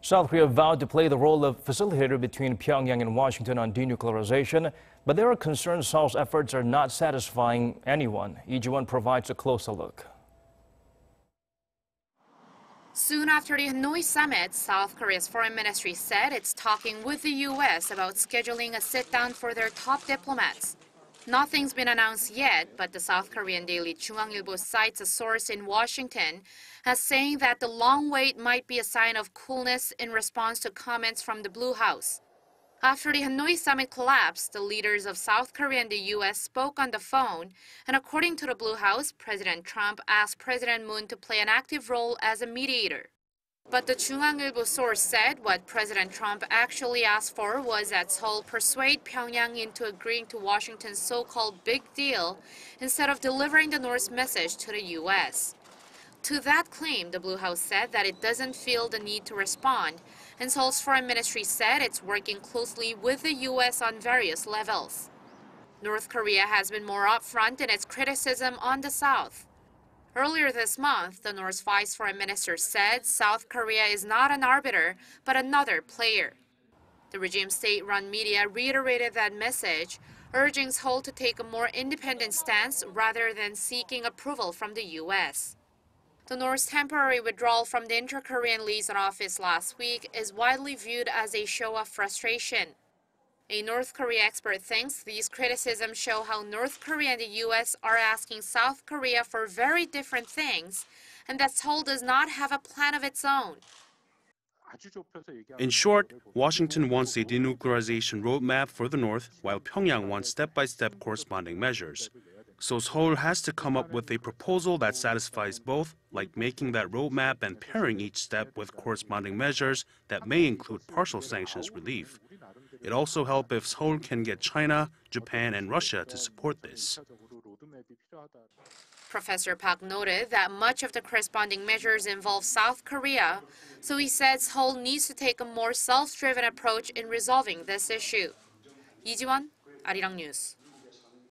South Korea vowed to play the role of facilitator between Pyeongyang and Washington on denuclearization, but there are concerns Seoul's efforts are not satisfying anyone. Lee Ji-won provides a closer look. Soon after the Hanoi summit, South Korea's foreign ministry said it's talking with the U.S. about scheduling a sit-down for their top diplomats. Nothing's been announced yet, but the South Korean daily JoongAng Ilbo cites a source in Washington as saying that the long wait might be a sign of coolness in response to comments from the Blue House. After the Hanoi summit collapsed, the leaders of South Korea and the U.S. spoke on the phone, and according to the Blue House, President Trump asked President Moon to play an active role as a mediator. But the JoongAng Ilbo source said what President Trump actually asked for was that Seoul persuade Pyongyang into agreeing to Washington's so-called big deal instead of delivering the North's message to the U.S. To that claim, the Blue House said that it doesn't feel the need to respond, and Seoul's foreign ministry said it's working closely with the U.S. on various levels. North Korea has been more upfront in its criticism on the South. Earlier this month, the North's vice foreign minister said South Korea is not an arbiter, but another player. The regime's state-run media reiterated that message, urging Seoul to take a more independent stance rather than seeking approval from the U.S. The North's temporary withdrawal from the inter-Korean liaison office last week is widely viewed as a show of frustration. A North Korea expert thinks these criticisms show how North Korea and the U.S. are asking South Korea for very different things, and that Seoul does not have a plan of its own. In short, Washington wants a denuclearization roadmap for the North, while Pyongyang wants step-by-step corresponding measures. So Seoul has to come up with a proposal that satisfies both, like making that roadmap and pairing each step with corresponding measures that may include partial sanctions relief. It also helps if Seoul can get China, Japan, and Russia to support this. Professor Park noted that much of the corresponding measures involve South Korea, so he said Seoul needs to take a more self-driven approach in resolving this issue. Lee Ji-won, Arirang News.